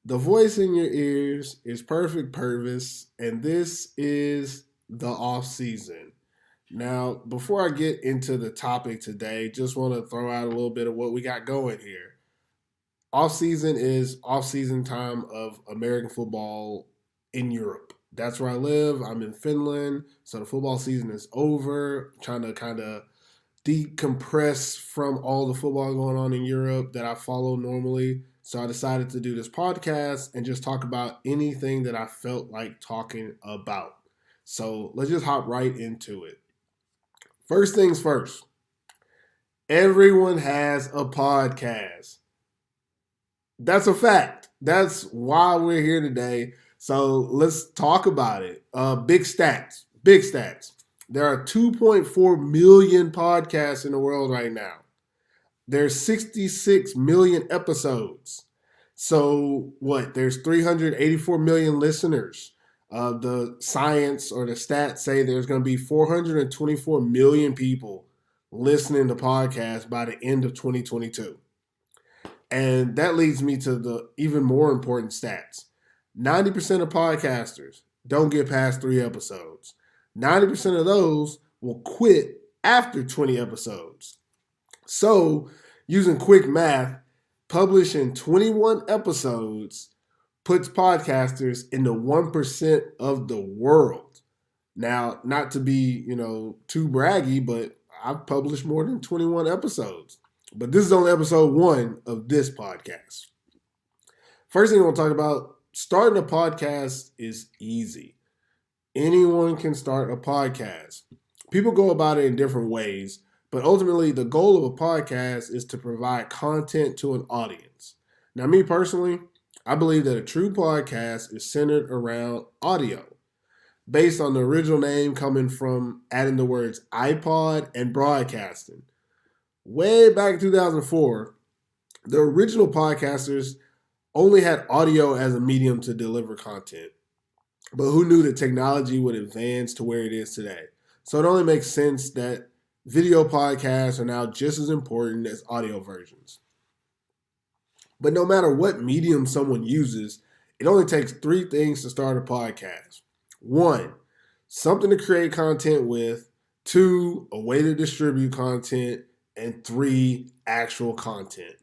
The voice in your ears is Perfect Purvis, and this is the off season. Now, before I get into the topic today, just want to throw out a little bit of what we got going here. Off season is off season time of American football in Europe. That's where I live. I'm in Finland, so the football season is over. I'm trying to kind of decompress from all the football going on in Europe that I follow normally. So I decided to do this podcast and just talk about anything that I felt like talking about. So let's just hop right into it. First things first, everyone has a podcast. That's a fact. That's why we're here today. So let's talk about it. Big stats. Big stats. There are 2.4 million podcasts in the world right now. There's 66 million episodes. So what? There's 384 million listeners. The science or the stats say there's going to be 424 million people listening to podcasts by the end of 2022. And that leads me to the even more important stats. 90% of podcasters don't get past 3 episodes. 90% of those will quit after 20 episodes. So, using quick math, publishing 21 episodes puts podcasters in the 1% of the world. Now, not to be, too braggy, but I've published more than 21 episodes. But this is only episode 1 of this podcast. First thing I want to talk about, starting a podcast is easy. Anyone can start a podcast. People go about it in different ways, but ultimately the goal of a podcast is to provide content to an audience. Now, me personally, I believe that a true podcast is centered around audio, based on the original name coming from adding the words iPod and broadcasting. Way back in 2004, the original podcasters only had audio as a medium to deliver content. But who knew that technology would advance to where it is today? So it only makes sense that video podcasts are now just as important as audio versions. But no matter what medium someone uses, it only takes 3 things to start a podcast. One, something to create content with. Two, a way to distribute content. And three, actual content.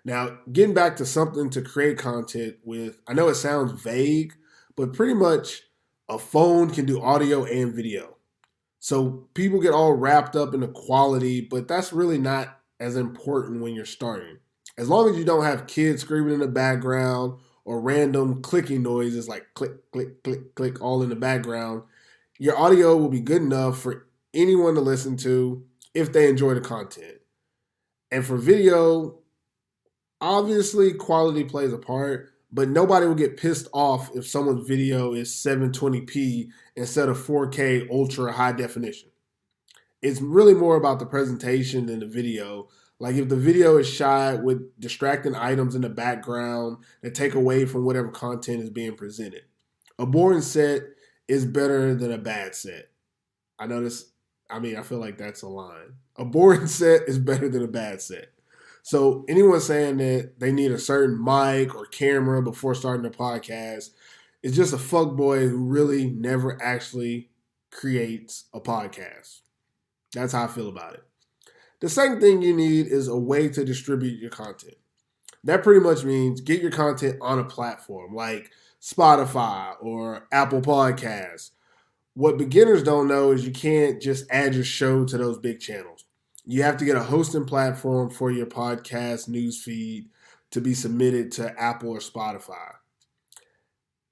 Now, getting back to something to create content with, I know it sounds vague, but pretty much a phone can do audio and video. So people get all wrapped up in the quality, but that's really not as important when you're starting. As long as you don't have kids screaming in the background or random clicking noises like click, click, click, click all in the background, your audio will be good enough for anyone to listen to if they enjoy the content. And for video, obviously quality plays a part, but nobody will get pissed off if someone's video is 720p instead of 4K ultra high definition. It's really more about the presentation than the video. Like if the video is shot with distracting items in the background that take away from whatever content is being presented. A boring set is better than a bad set. I notice, I feel like that's a line. A boring set is better than a bad set. So anyone saying that they need a certain mic or camera before starting a podcast is just a fuckboy who really never actually creates a podcast. That's how I feel about it. The second thing you need is a way to distribute your content. That pretty much means get your content on a platform like Spotify or Apple Podcasts. What beginners don't know is you can't just add your show to those big channels. You have to get a hosting platform for your podcast newsfeed to be submitted to Apple or Spotify.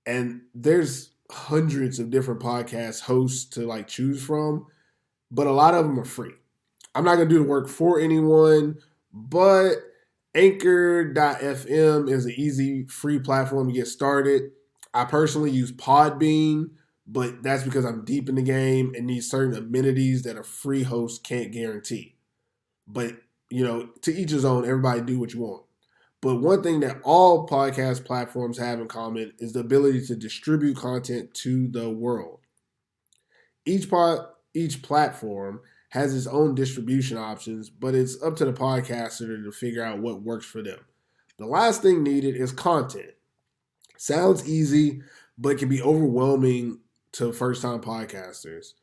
And there's hundreds of different podcast hosts to like choose from, but a lot of them are free. I'm not going to do the work for anyone, but Anchor.fm is an easy free platform to get started. I personally use Podbean, but that's because I'm deep in the game and need certain amenities that a free host can't guarantee. But, to each his own, everybody do what you want. But one thing that all podcast platforms have in common is the ability to distribute content to the world. Each platform has its own distribution options, but it's up to the podcaster to figure out what works for them. The last thing needed is content. Sounds easy, but can be overwhelming to first time podcasters.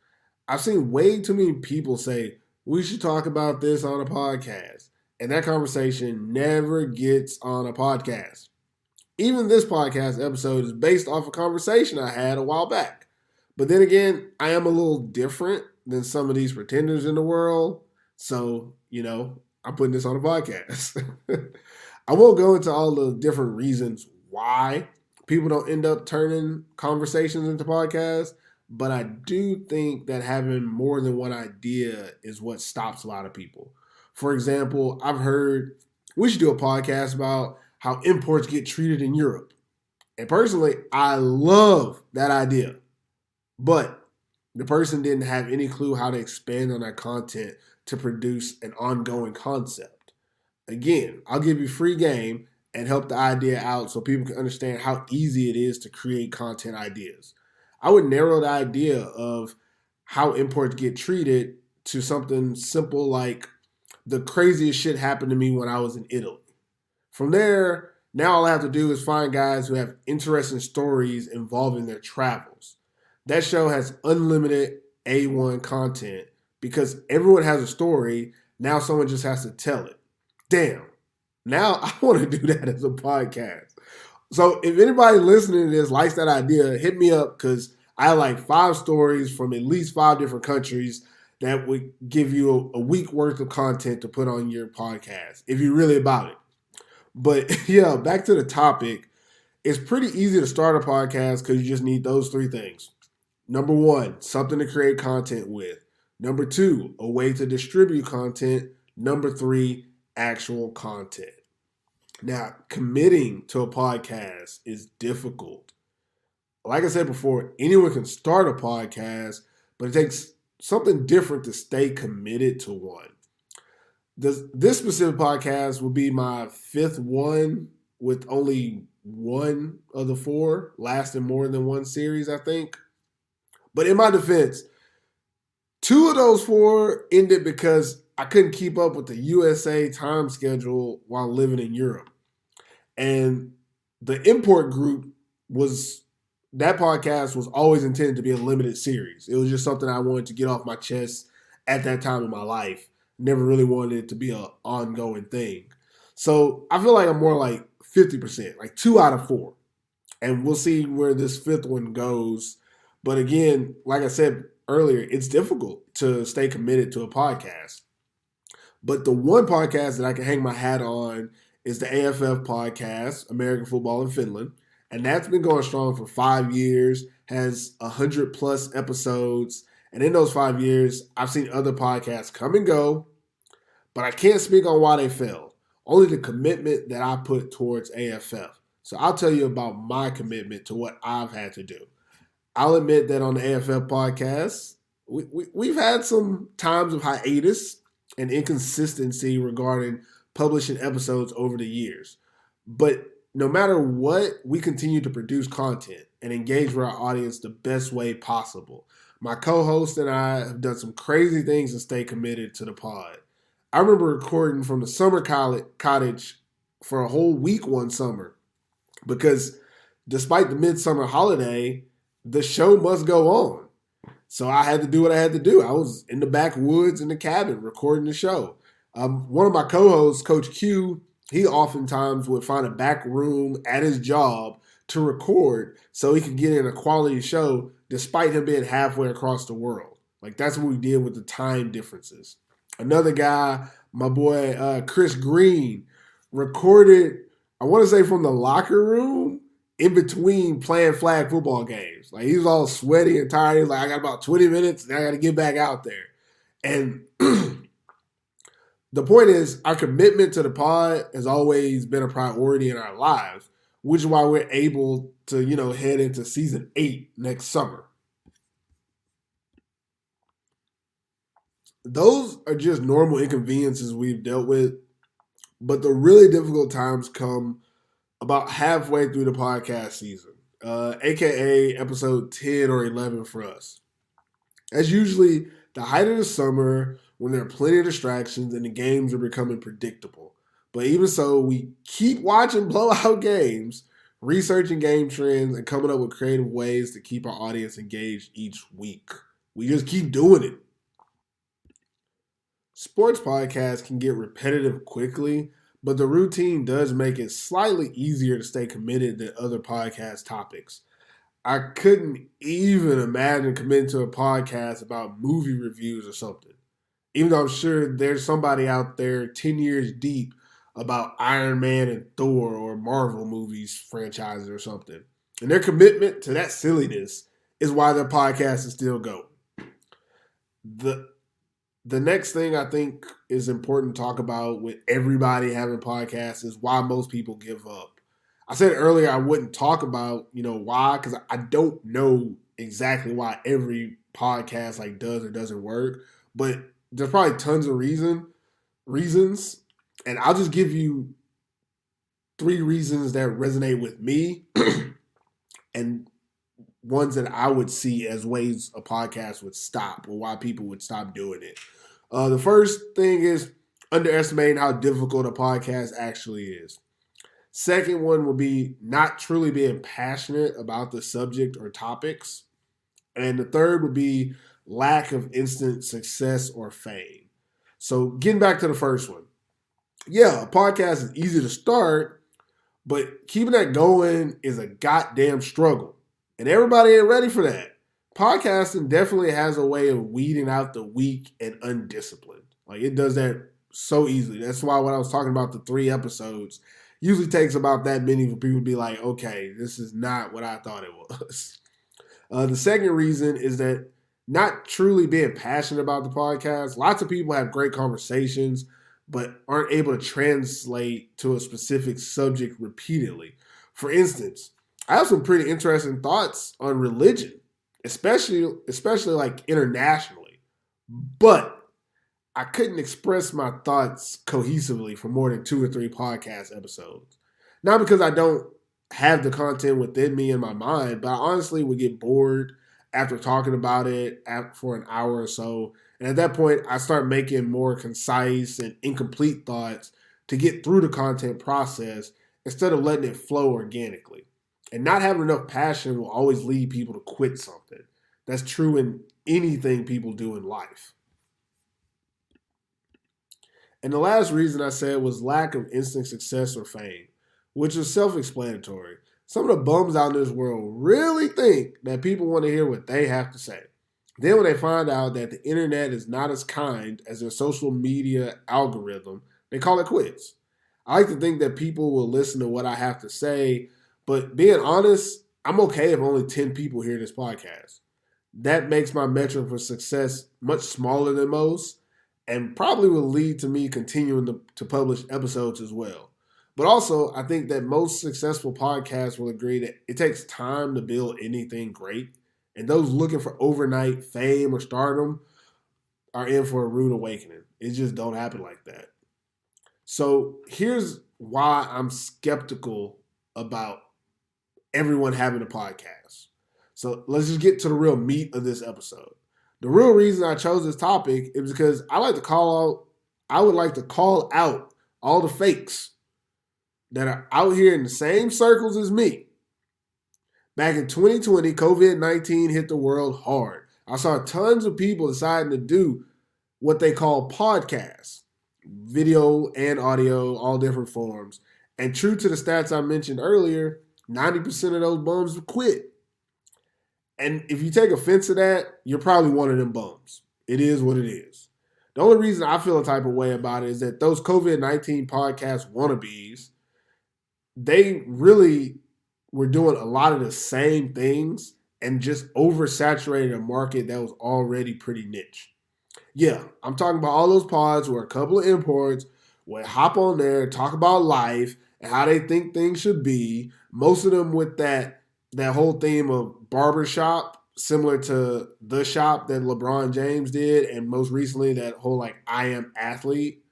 I've seen way too many people say, we should talk about this on a podcast. And that conversation never gets on a podcast. Even this podcast episode is based off a conversation I had a while back. But then again, I am a little different than some of these pretenders in the world. So, I'm putting this on a podcast. I won't go into all the different reasons why people don't end up turning conversations into podcasts, but I do think that having more than one idea is what stops a lot of people. For example, I've heard we should do a podcast about how imports get treated in Europe. And personally, I love that idea. But the person didn't have any clue how to expand on that content to produce an ongoing concept. Again, I'll give you free game and help the idea out so people can understand how easy it is to create content ideas. I would narrow the idea of how imports get treated to something simple like the craziest shit happened to me when I was in Italy. From there, now all I have to do is find guys who have interesting stories involving their travels. That show has unlimited A1 content because everyone has a story. Now someone just has to tell it. Damn. Now I want to do that as a podcast. So if anybody listening to this likes that idea, hit me up because I have like 5 stories from at least 5 different countries that would give you a week worth of content to put on your podcast if you're really about it. But yeah, back to the topic. It's pretty easy to start a podcast because you just need those 3 things. Number 1, something to create content with. Number 2, a way to distribute content. Number 3, actual content. Now, committing to a podcast is difficult. Like I said before, anyone can start a podcast, but it takes something different to stay committed to one. This specific podcast will be my 5th one with only one of the 4 lasting more than one series, I think. But in my defense, 2 of those 4 ended because I couldn't keep up with the USA time schedule while living in Europe. And the import group that podcast was always intended to be a limited series. It was just something I wanted to get off my chest at that time in my life. Never really wanted it to be an ongoing thing. So I feel like I'm more like 50%, like 2 out of 4. And we'll see where this 5th one goes. But again, like I said earlier, it's difficult to stay committed to a podcast. But the one podcast that I can hang my hat on is the AFF podcast, American Football in Finland. And that's been going strong for 5 years, has 100 plus episodes. And in those 5 years, I've seen other podcasts come and go, but I can't speak on why they failed. Only the commitment that I put towards AFF. So I'll tell you about my commitment to what I've had to do. I'll admit that on the AFF podcast, we've had some times of hiatus and inconsistency regarding publishing episodes over the years. But no matter what, we continue to produce content and engage with our audience the best way possible. My co-host and I have done some crazy things to stay committed to the pod. I remember recording from the summer cottage for a whole week one summer because despite the midsummer holiday, the show must go on. So I had to do what I had to do. I was in the backwoods in the cabin recording the show. One of my co-hosts, Coach Q, he oftentimes would find a back room at his job to record so he could get in a quality show despite him being halfway across the world. Like that's what we did with the time differences. Another guy, my boy Chris Green, recorded, I want to say from the locker room in between playing flag football games. Like he was all sweaty and tired. He was like, I got about 20 minutes and I got to get back out there. And the point is, our commitment to the pod has always been a priority in our lives, which is why we're able to, head into season 8 next summer. Those are just normal inconveniences we've dealt with, but the really difficult times come about halfway through the podcast season, aka episode 10 or 11 for us. That's usually the height of the summer when there are plenty of distractions and the games are becoming predictable. But even so, we keep watching blowout games, researching game trends, and coming up with creative ways to keep our audience engaged each week. We just keep doing it. Sports podcasts can get repetitive quickly, but the routine does make it slightly easier to stay committed than other podcast topics. I couldn't even imagine committing to a podcast about movie reviews or something. Even though I'm sure there's somebody out there 10 years deep about Iron Man and Thor or Marvel movies franchises or something. And their commitment to that silliness is why their podcast is still going. The the next thing I think is important to talk about with everybody having podcasts is why most people give up. I said earlier I wouldn't talk about, why, because I don't know exactly why every podcast like does or doesn't work, but there's probably tons of reasons, and I'll just give you three reasons that resonate with me and ones that I would see as ways a podcast would stop or why people would stop doing it. The first thing is underestimating how difficult a podcast actually is. Second one would be not truly being passionate about the subject or topics. And the third would be lack of instant success or fame. So getting back to the first one. Yeah, a podcast is easy to start, but keeping that going is a goddamn struggle. And everybody ain't ready for that. Podcasting definitely has a way of weeding out the weak and undisciplined. Like it does that so easily. That's why when I was talking about the 3 episodes, usually takes about that many for people to be like, okay, this is not what I thought it was. The second reason is that not truly being passionate about the podcast. Lots of people have great conversations, but aren't able to translate to a specific subject repeatedly. For instance, I have some pretty interesting thoughts on religion, especially like internationally. But I couldn't express my thoughts cohesively for more than 2 or 3 podcast episodes. Not because I don't have the content within me in my mind, but I honestly would get bored after talking about it for an hour or so. And at that point, I start making more concise and incomplete thoughts to get through the content process instead of letting it flow organically. And not having enough passion will always lead people to quit something. That's true in anything people do in life. And the last reason I said was lack of instant success or fame, which is self explanatory. Some of the bums out in this world really think that people want to hear what they have to say. Then, when they find out that the internet is not as kind as their social media algorithm, they call it quits. I like to think that people will listen to what I have to say, but being honest, I'm okay if only 10 people hear this podcast. That makes my metric for success much smaller than most and probably will lead to me continuing to publish episodes as well. But also, I think that most successful podcasts will agree that it takes time to build anything great. And those looking for overnight fame or stardom are in for a rude awakening. It just don't happen like that. So here's why I'm skeptical about everyone having a podcast. So let's just get to the real meat of this episode. The real reason I chose this topic is because I would like to call out all the fakes that are out here in the same circles as me. Back in 2020, COVID-19 hit the world hard. I saw tons of people deciding to do what they call podcasts, video and audio, all different forms. And true to the stats I mentioned earlier, 90% of those bums quit. And if you take offense to that, you're probably one of them bums. It is what it is. The only reason I feel a type of way about it is that those COVID-19 podcast wannabes, they really were doing a lot of the same things and just oversaturated a market that was already pretty niche. Yeah, I'm talking about all those pods where a couple of imports would hop on there, talk about life and how they think things should be. Most of them with that whole theme of barbershop, similar to The Shop that LeBron James did, and most recently that whole like I Am Athlete.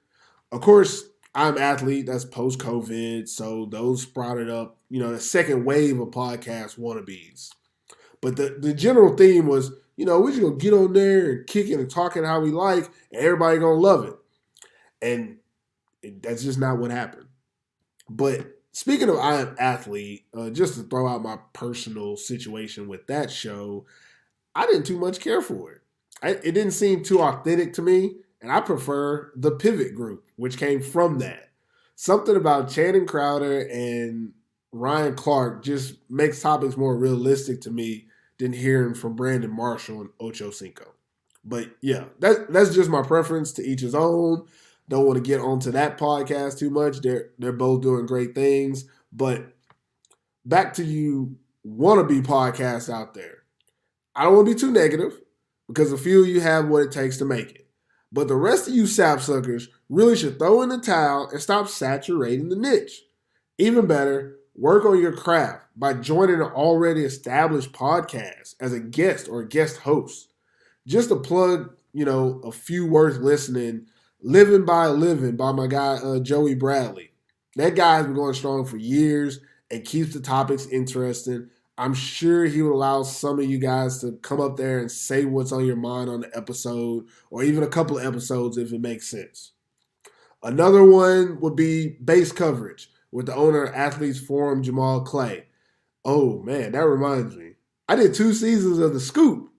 Of course, I'm Athlete, that's post-COVID, so those sprouted up, the second wave of podcast wannabes. But the general theme was, we're just going to get on there and kicking and talking how we like, and everybody going to love it. And that's just not what happened. But speaking of I Am Athlete, just to throw out my personal situation with that show, I didn't too much care for it. It didn't seem too authentic to me, and I prefer the Pivot Group, which came from that. Something about Channing Crowder and Ryan Clark just makes topics more realistic to me than hearing from Brandon Marshall and Ocho Cinco. But yeah, that's just my preference, to each his own. Don't want to get onto that podcast too much. They're both doing great things. But back to you wannabe podcasts out there. I don't want to be too negative because a few of you have what it takes to make it. But the rest of you sapsuckers really should throw in the towel and stop saturating the niche. Even better, work on your craft by joining an already established podcast as a guest or a guest host. Just to plug, a few worth listening, Living by Living by my guy Joey Bradley. That guy has been going strong for years and keeps the topics interesting. I'm sure he would allow some of you guys to come up there and say what's on your mind on the episode, or even a couple of episodes if it makes sense. Another one would be Base Coverage with the owner of Athletes Forum, Jamal Clay. Oh man, that reminds me. I did 2 seasons of The Scoop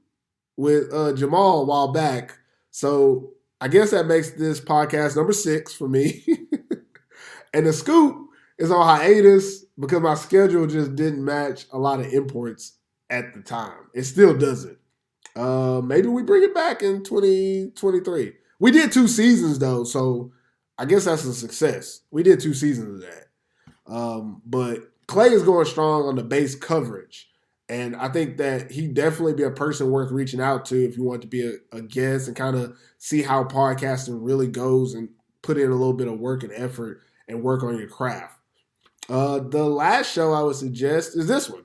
with Jamal a while back. So I guess that makes this podcast number 6 for me. And The Scoop is on hiatus because my schedule just didn't match a lot of imports at the time. It still doesn't. Maybe we bring it back in 2023. We did 2 seasons though, so I guess that's a success. We did 2 seasons of that. But Clay is going strong on the base coverage. And I think that he'd definitely be a person worth reaching out to if you want to be a guest and kind of see how podcasting really goes and put in a little bit of work and effort and work on your craft. The last show I would suggest is this one.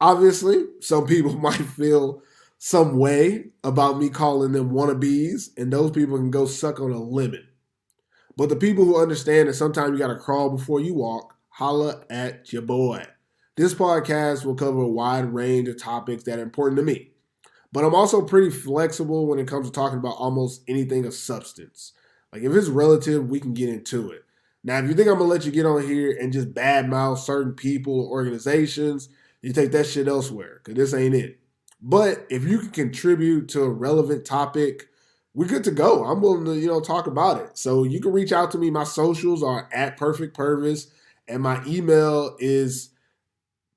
Obviously, some people might feel some way about me calling them wannabes, and those people can go suck on a lemon. But the people who understand that sometimes you got to crawl before you walk, holla at your boy. This podcast will cover a wide range of topics that are important to me. But I'm also pretty flexible when it comes to talking about almost anything of substance. Like if it's relative, we can get into it. Now, if you think I'm going to let you get on here and just badmouth certain people or organizations, you take that shit elsewhere, because this ain't it. But if you can contribute to a relevant topic, we're good to go. I'm willing to, talk about it. So you can reach out to me. My socials are at Perfect Purvis, and my email is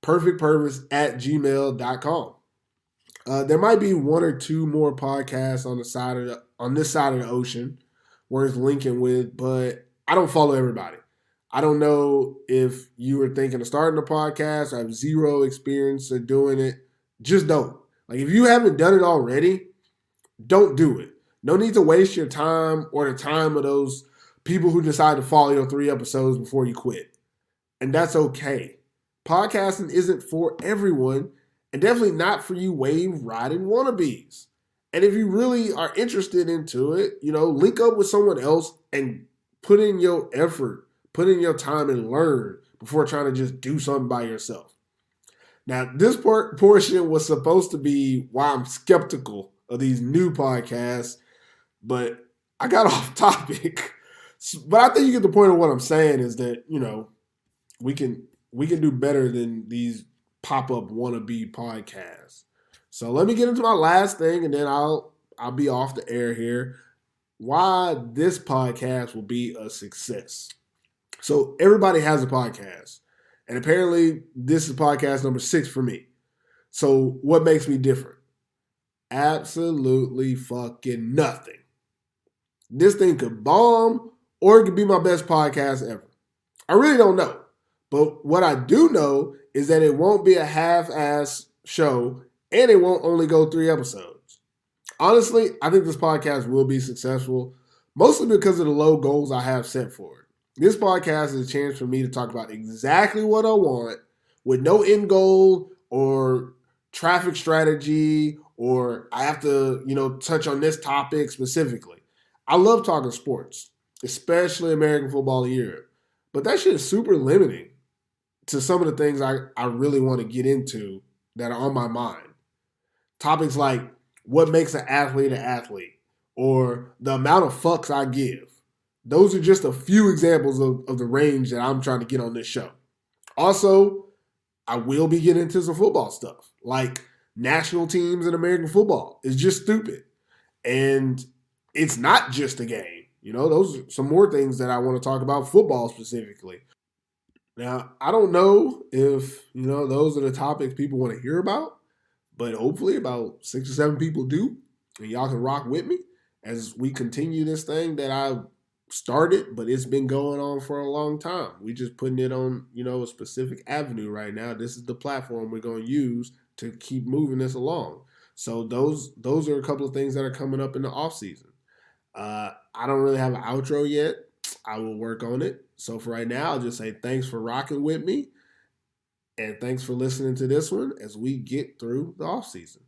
perfectpurvis@gmail.com. There might be 1 or 2 more podcasts on this side of the ocean worth linking with, but I don't follow everybody. I don't know if you were thinking of starting a podcast. I have 0 experience of doing it. Just don't. Like if you haven't done it already, don't do it. No need to waste your time or the time of those people who decide to follow your 3 episodes before you quit. And that's okay. Podcasting isn't for everyone, and definitely not for you wave riding wannabes. And if you really are interested into it, link up with someone else and put in your effort, put in your time and learn before trying to just do something by yourself. Now, this portion was supposed to be why I'm skeptical of these new podcasts, but I got off topic. But I think you get the point of what I'm saying is that, we can do better than these pop-up wannabe podcasts. So let me get into my last thing, and then I'll be off the air here. Why this podcast will be a success. So everybody has a podcast, and apparently this is podcast number 6 for me. So what makes me different? Absolutely fucking nothing. This thing could bomb, or it could be my best podcast ever. I really don't know. But what I do know is that it won't be a half-ass show, and it won't only go 3 episodes. Honestly, I think this podcast will be successful, mostly because of the low goals I have set for it. This podcast is a chance for me to talk about exactly what I want with no end goal or traffic strategy, or I have to, touch on this topic specifically. I love talking sports, especially American football in Europe. But that shit is super limiting to some of the things I really want to get into that are on my mind. Topics like what makes an athlete, or the amount of fucks I give, Those are just a few examples of the range that I'm trying to get on this show. Also, I will be getting into some football stuff, like national teams in American football. It's just stupid. And it's not just a game. Those are some more things that I want to talk about, football specifically. Now, I don't know if, those are the topics people want to hear about, but hopefully about 6 or 7 people do. And y'all can rock with me as we continue this thing that I started, but it's been going on for a long time. We just putting it on, a specific avenue right now. This is the platform we're going to use to keep moving this along. So those are a couple of things that are coming up in the off season. I don't really have an outro yet. I will work on it. So for right now, I'll just say thanks for rocking with me. And thanks for listening to this one as we get through the off season.